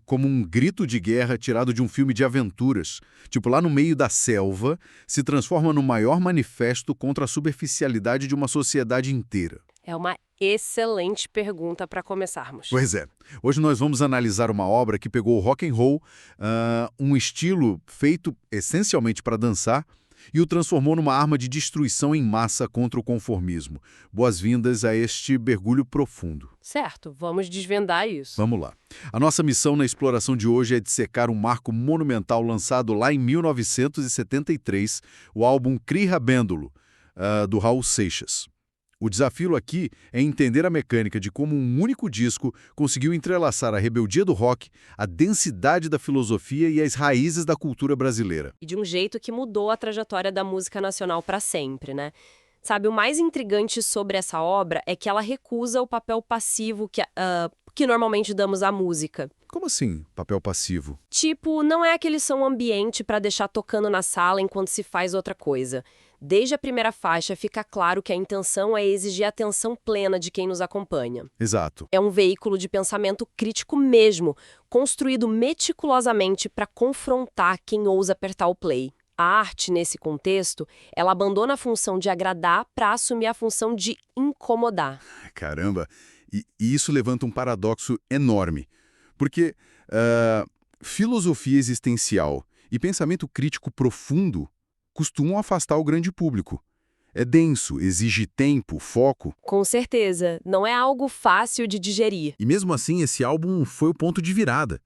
Como um grito de guerra tirado de um filme de aventuras. Tipo, lá no meio da selva, se transforma no maior manifesto contra a superficialidade de uma sociedade inteira. É uma excelente pergunta para começarmos. Pois é. Hoje nós vamos analisar uma obra que pegou o rock and roll, um estilo feito essencialmente para dançar, e o transformou numa arma de destruição em massa contra o conformismo. Boas-vindas a este mergulho profundo. Certo, vamos desvendar isso. Vamos lá. A nossa missão na exploração de hoje é dissecar um marco monumental lançado lá em 1973, o álbum Kriha Bendolo, do Raul Seixas. O desafio aqui é entender a mecânica de como um único disco conseguiu entrelaçar a rebeldia do rock, a densidade da filosofia e as raízes da cultura brasileira. E de um jeito que mudou a trajetória da música nacional para sempre, né? Sabe, o mais intrigante sobre essa obra é que ela recusa o papel passivo que normalmente damos à música. Como assim, papel passivo? Tipo, não é aquele som ambiente para deixar tocando na sala enquanto se faz outra coisa. Desde a primeira faixa fica claro que a intenção é exigir a atenção plena de quem nos acompanha. Exato. É um veículo de pensamento crítico mesmo, construído meticulosamente para confrontar quem ousa apertar o play. A arte, nesse contexto, ela abandona a função de agradar para assumir a função de incomodar. Caramba, e isso levanta um paradoxo enorme. Porque filosofia existencial e pensamento crítico profundo costumam afastar o grande público. É denso, exige tempo, foco. Com certeza, não é algo fácil de digerir. E mesmo assim, esse álbum foi o ponto de virada.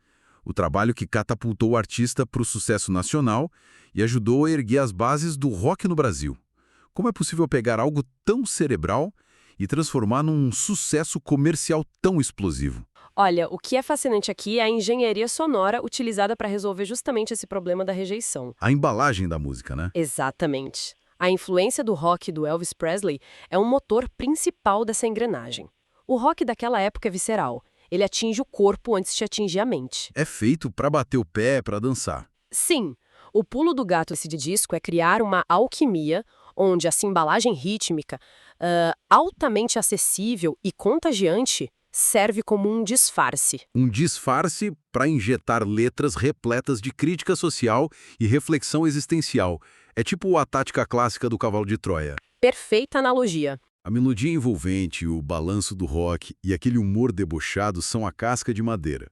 O trabalho que catapultou o artista para o sucesso nacional e ajudou a erguer as bases do rock no Brasil. Como é possível pegar algo tão cerebral e transformar num sucesso comercial tão explosivo? Olha, o que é fascinante aqui é a engenharia sonora utilizada para resolver justamente esse problema da rejeição. A embalagem da música, né? Exatamente. A influência do rock do Elvis Presley é um motor principal dessa engrenagem. O rock daquela época é visceral. Ele atinge o corpo antes de atingir a mente. É feito para bater o pé, para dançar. Sim, o pulo do gato desse disco é criar uma alquimia onde essa embalagem rítmica, altamente acessível e contagiante, serve como um disfarce. Um disfarce para injetar letras repletas de crítica social e reflexão existencial. É tipo a tática clássica do cavalo de Troia. Perfeita analogia. A melodia envolvente, o balanço do rock e aquele humor debochado são a casca de madeira.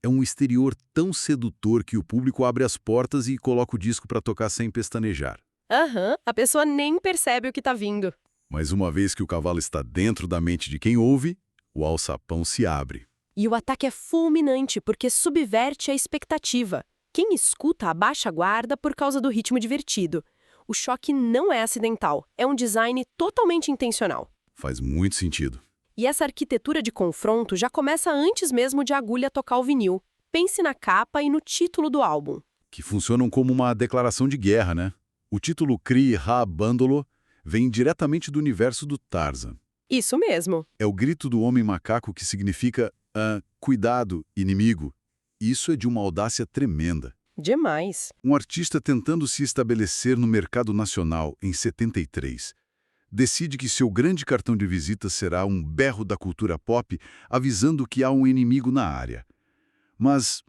É um exterior tão sedutor que o público abre as portas e coloca o disco para tocar sem pestanejar. Aham, a pessoa nem percebe o que tá vindo. Mas uma vez que o cavalo está dentro da mente de quem ouve, o alçapão se abre. E o ataque é fulminante porque subverte a expectativa. Quem escuta abaixa a guarda por causa do ritmo divertido. O choque não é acidental, é um design totalmente intencional. Faz muito sentido. E essa arquitetura de confronto já começa antes mesmo de a agulha tocar o vinil. Pense na capa e no título do álbum. Que funcionam como uma declaração de guerra, né? O título Kriha Bandolo vem diretamente do universo do Tarzan. Isso mesmo. É o grito do homem macaco que significa cuidado, inimigo. Isso é de uma audácia tremenda. Demais. Um artista tentando se estabelecer no mercado nacional em 73 decide que seu grande cartão de visita será um berro da cultura pop avisando que há um inimigo na área. Mas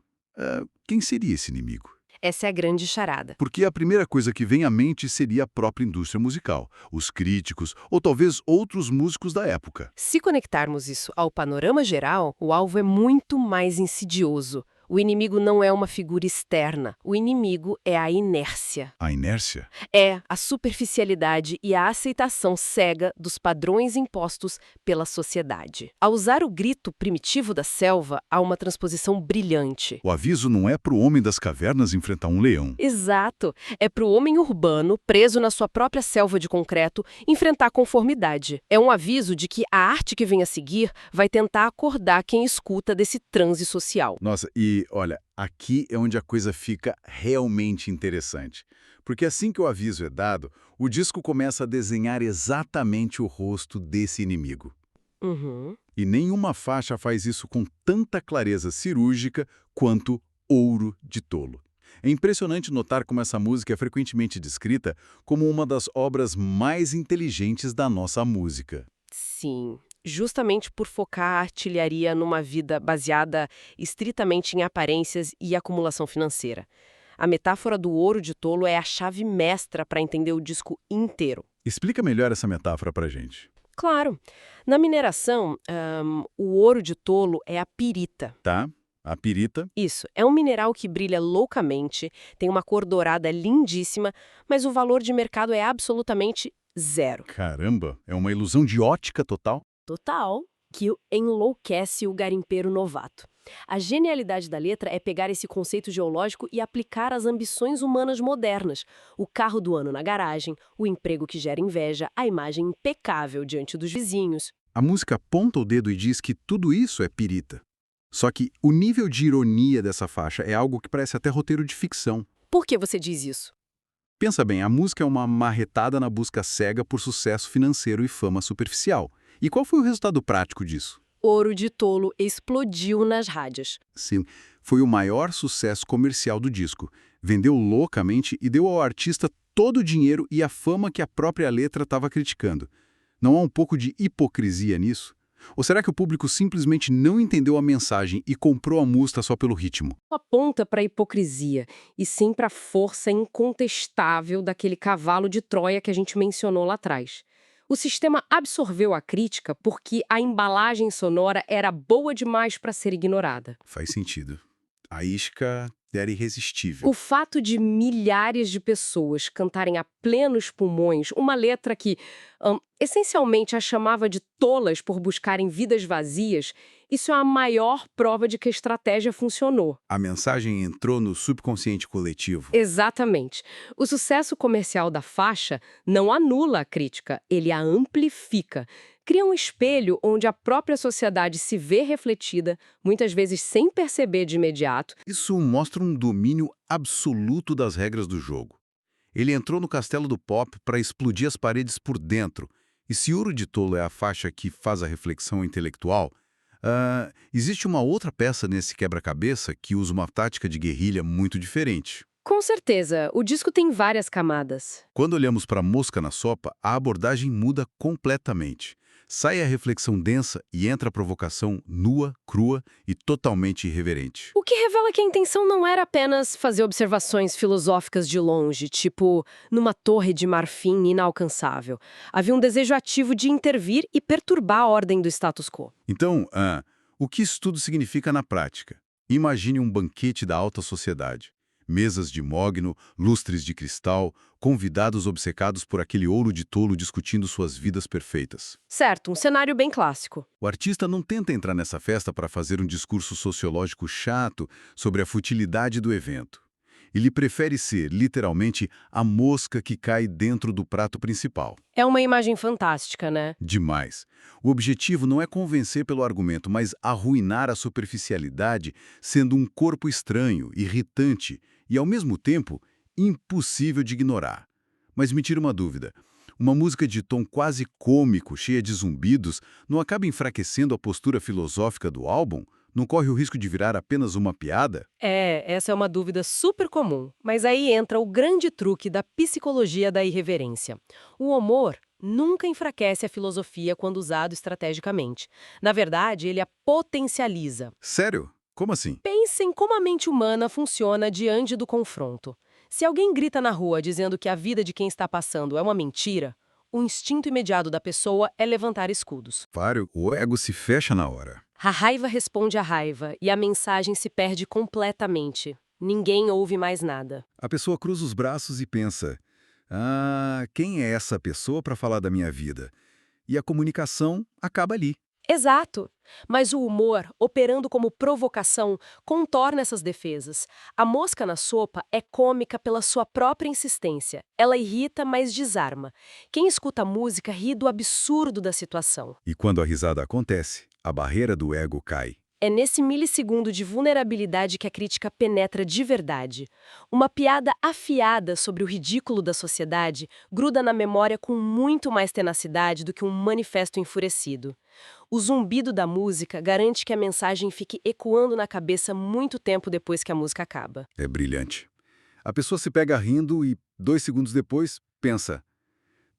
quem seria esse inimigo? Essa é a grande charada. Porque a primeira coisa que vem à mente seria a própria indústria musical, os críticos ou talvez outros músicos da época. Se conectarmos isso ao panorama geral, o alvo é muito mais insidioso. O inimigo não é uma figura externa. O inimigo é a inércia. A inércia? É a superficialidade e a aceitação cega dos padrões impostos pela sociedade. Ao usar o grito primitivo da selva, há uma transposição brilhante. O aviso não é para o homem das cavernas enfrentar um leão. Exato. É para o homem urbano, preso na sua própria selva de concreto, enfrentar a conformidade. É um aviso de que a arte que vem a seguir vai tentar acordar quem escuta desse transe social. Nossa, e olha, aqui é onde a coisa fica realmente interessante. Porque assim que o aviso é dado, o disco começa a desenhar exatamente o rosto desse inimigo. Uhum. E nenhuma faixa faz isso com tanta clareza cirúrgica quanto Ouro de Tolo. É impressionante notar como essa música é frequentemente descrita como uma das obras mais inteligentes da nossa música. Sim. justamente por focar a artilharia numa vida baseada estritamente em aparências e acumulação financeira. A metáfora do ouro de tolo é a chave mestra para entender o disco inteiro. Explica melhor essa metáfora pra gente. Claro, na mineração, o ouro de tolo é a pirita. Tá? A pirita. Isso, é um mineral que brilha loucamente, tem uma cor dourada lindíssima, mas o valor de mercado é absolutamente zero. Caramba, é uma ilusão de ótica total. Total, que enlouquece o garimpeiro novato. A genialidade da letra é pegar esse conceito geológico e aplicar às ambições humanas modernas. O carro do ano na garagem, o emprego que gera inveja, a imagem impecável diante dos vizinhos. A música aponta o dedo e diz que tudo isso é pirita. Só que o nível de ironia dessa faixa é algo que parece até roteiro de ficção. Por que você diz isso? Pensa bem, a música é uma marretada na busca cega por sucesso financeiro e fama superficial. E qual foi o resultado prático disso? Ouro de Tolo explodiu nas rádios. Sim, foi o maior sucesso comercial do disco. Vendeu loucamente e deu ao artista todo o dinheiro e a fama que a própria letra estava criticando. Não há um pouco de hipocrisia nisso? Ou será que o público simplesmente não entendeu a mensagem e comprou a música só pelo ritmo? Aponta para a hipocrisia, e sim para a força incontestável daquele cavalo de Troia que a gente mencionou lá atrás. O sistema absorveu a crítica porque a embalagem sonora era boa demais para ser ignorada. Faz sentido. A isca era irresistível. O fato de milhares de pessoas cantarem a plenos pulmões uma letra que, essencialmente, a chamava de tolas por buscarem vidas vazias, isso é a maior prova de que a estratégia funcionou. A mensagem entrou no subconsciente coletivo. Exatamente. O sucesso comercial da faixa não anula a crítica, ele a amplifica. Cria um espelho onde a própria sociedade se vê refletida, muitas vezes sem perceber de imediato. Isso mostra um domínio absoluto das regras do jogo. Ele entrou no castelo do pop para explodir as paredes por dentro. E se Ouro de Tolo é a faixa que faz a reflexão intelectual, existe uma outra peça nesse quebra-cabeça que usa uma tática de guerrilha muito diferente. Com certeza, o disco tem várias camadas. Quando olhamos para a mosca na sopa, a abordagem muda completamente. Sai a reflexão densa e entra a provocação nua, crua e totalmente irreverente. O que revela que a intenção não era apenas fazer observações filosóficas de longe, tipo numa torre de marfim inalcançável. Havia um desejo ativo de intervir e perturbar a ordem do status quo. Então, o que isso tudo significa na prática? Imagine um banquete da alta sociedade. Mesas de mogno, lustres de cristal, convidados obcecados por aquele ouro de tolo discutindo suas vidas perfeitas. Certo, um cenário bem clássico. O artista não tenta entrar nessa festa para fazer um discurso sociológico chato sobre a futilidade do evento. Ele prefere ser, literalmente, a mosca que cai dentro do prato principal. É uma imagem fantástica, né? Demais. O objetivo não é convencer pelo argumento, mas arruinar a superficialidade, sendo um corpo estranho, irritante e, ao mesmo tempo, impossível de ignorar. Mas me tira uma dúvida. Uma música de tom quase cômico, cheia de zumbidos, não acaba enfraquecendo a postura filosófica do álbum? Não corre o risco de virar apenas uma piada? Essa é uma dúvida super comum. Mas aí entra o grande truque da psicologia da irreverência. O humor nunca enfraquece a filosofia quando usado estrategicamente. Na verdade, ele a potencializa. Sério? Como assim? Pensem como a mente humana funciona diante do confronto. Se alguém grita na rua dizendo que a vida de quem está passando é uma mentira, o instinto imediato da pessoa é levantar escudos. Claro, o ego se fecha na hora. A raiva responde à raiva e a mensagem se perde completamente. Ninguém ouve mais nada. A pessoa cruza os braços e pensa, quem é essa pessoa para falar da minha vida? E a comunicação acaba ali. Exato. Mas o humor, operando como provocação, contorna essas defesas. A mosca na sopa é cômica pela sua própria insistência. Ela irrita, mas desarma. Quem escuta a música ri do absurdo da situação. E quando a risada acontece, a barreira do ego cai. É nesse milissegundo de vulnerabilidade que a crítica penetra de verdade. Uma piada afiada sobre o ridículo da sociedade gruda na memória com muito mais tenacidade do que um manifesto enfurecido. O zumbido da música garante que a mensagem fique ecoando na cabeça muito tempo depois que a música acaba. É brilhante. A pessoa se pega rindo e, 2 segundos depois, pensa,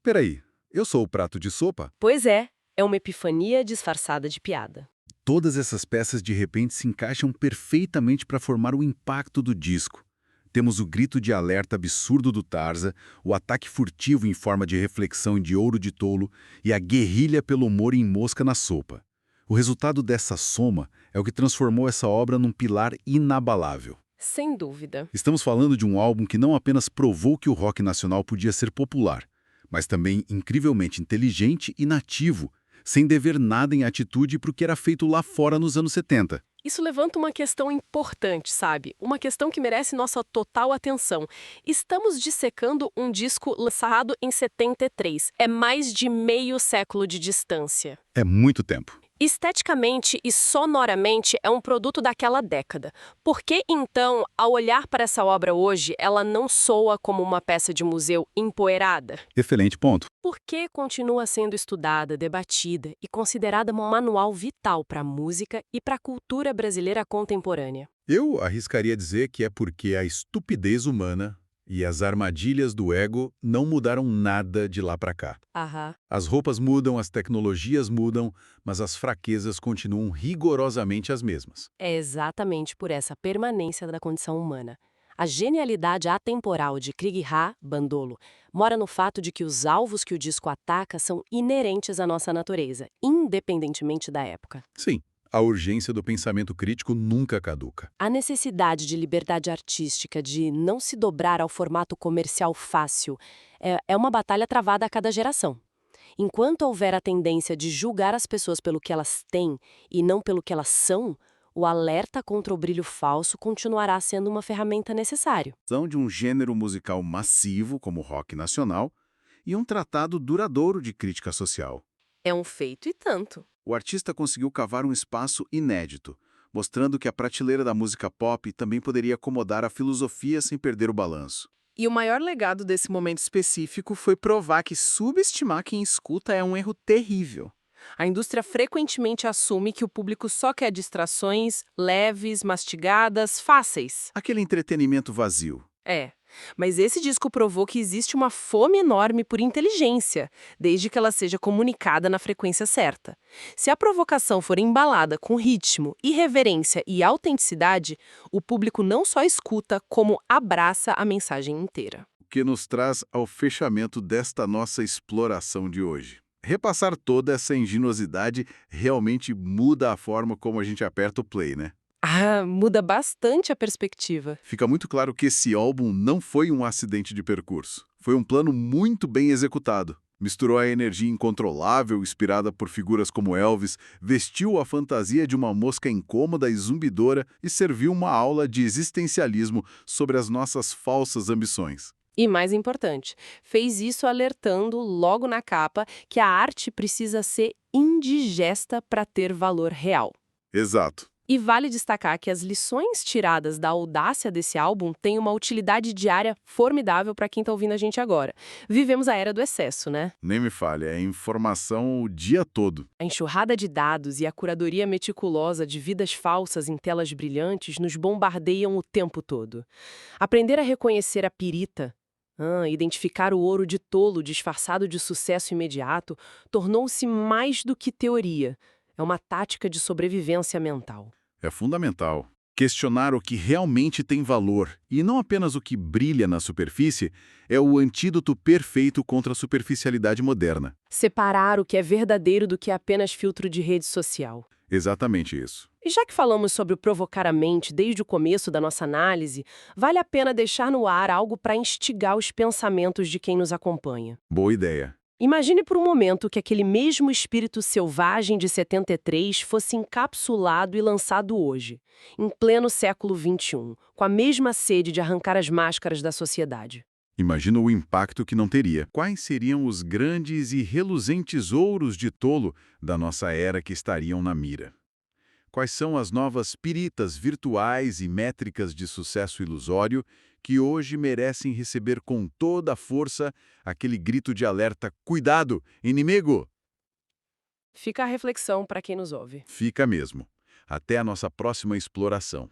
peraí, eu sou o prato de sopa? Pois é. É uma epifania disfarçada de piada. Todas essas peças de repente se encaixam perfeitamente para formar o impacto do disco. Temos o grito de alerta absurdo do Tarza, o ataque furtivo em forma de reflexão de ouro de tolo e a guerrilha pelo humor em mosca na sopa. O resultado dessa soma é o que transformou essa obra num pilar inabalável. Sem dúvida. Estamos falando de um álbum que não apenas provou que o rock nacional podia ser popular, mas também incrivelmente inteligente e nativo, sem dever nada em atitude para o que era feito lá fora nos anos 70. Isso levanta uma questão importante, sabe? Uma questão que merece nossa total atenção. Estamos dissecando um disco lançado em 73. É mais de meio século de distância. É muito tempo. Esteticamente e sonoramente é um produto daquela década. Por que, então, ao olhar para essa obra hoje, ela não soa como uma peça de museu empoeirada? Excelente ponto. Por que continua sendo estudada, debatida e considerada um manual vital para a música e para a cultura brasileira contemporânea? Eu arriscaria dizer que é porque a estupidez humana e as armadilhas do ego não mudaram nada de lá para cá. Aham. As roupas mudam, as tecnologias mudam, mas as fraquezas continuam rigorosamente as mesmas. É exatamente por essa permanência da condição humana. A genialidade atemporal de Krieg Ha, Bandolo, mora no fato de que os alvos que o disco ataca são inerentes à nossa natureza, independentemente da época. Sim, a urgência do pensamento crítico nunca caduca. A necessidade de liberdade artística, de não se dobrar ao formato comercial fácil, é uma batalha travada a cada geração. Enquanto houver a tendência de julgar as pessoas pelo que elas têm e não pelo que elas são, o alerta contra o brilho falso continuará sendo uma ferramenta necessária. São de um gênero musical massivo, como o rock nacional, e um tratado duradouro de crítica social. É um feito e tanto. O artista conseguiu cavar um espaço inédito, mostrando que a prateleira da música pop também poderia acomodar a filosofia sem perder o balanço. E o maior legado desse momento específico foi provar que subestimar quem escuta é um erro terrível. A indústria frequentemente assume que o público só quer distrações leves, mastigadas, fáceis. Aquele entretenimento vazio. Mas esse disco provou que existe uma fome enorme por inteligência, desde que ela seja comunicada na frequência certa. Se a provocação for embalada com ritmo, irreverência e autenticidade, o público não só escuta, como abraça a mensagem inteira. O que nos traz ao fechamento desta nossa exploração de hoje. Repassar toda essa ingenuosidade realmente muda a forma como a gente aperta o play, né? Muda bastante a perspectiva. Fica muito claro que esse álbum não foi um acidente de percurso. Foi um plano muito bem executado. Misturou a energia incontrolável, inspirada por figuras como Elvis, vestiu a fantasia de uma mosca incômoda e zumbidora e serviu uma aula de existencialismo sobre as nossas falsas ambições. E mais importante, fez isso alertando logo na capa que a arte precisa ser indigesta para ter valor real. Exato. E vale destacar que as lições tiradas da audácia desse álbum têm uma utilidade diária formidável para quem está ouvindo a gente agora. Vivemos a era do excesso, né? Nem me fale, é informação o dia todo. A enxurrada de dados e a curadoria meticulosa de vidas falsas em telas brilhantes nos bombardeiam o tempo todo. Aprender a reconhecer a pirita, identificar o ouro de tolo disfarçado de sucesso imediato, tornou-se mais do que teoria. É uma tática de sobrevivência mental. É fundamental. Questionar o que realmente tem valor, e não apenas o que brilha na superfície, é o antídoto perfeito contra a superficialidade moderna. Separar o que é verdadeiro do que é apenas filtro de rede social. Exatamente isso. E já que falamos sobre o provocar a mente desde o começo da nossa análise, vale a pena deixar no ar algo para instigar os pensamentos de quem nos acompanha. Boa ideia. Imagine por um momento que aquele mesmo espírito selvagem de 73 fosse encapsulado e lançado hoje, em pleno século XXI, com a mesma sede de arrancar as máscaras da sociedade. Imagina o impacto que não teria. Quais seriam os grandes e reluzentes ouros de tolo da nossa era que estariam na mira? Quais são as novas piritas virtuais e métricas de sucesso ilusório que hoje merecem receber com toda a força aquele grito de alerta: cuidado, inimigo! Fica a reflexão para quem nos ouve. Fica mesmo. Até a nossa próxima exploração.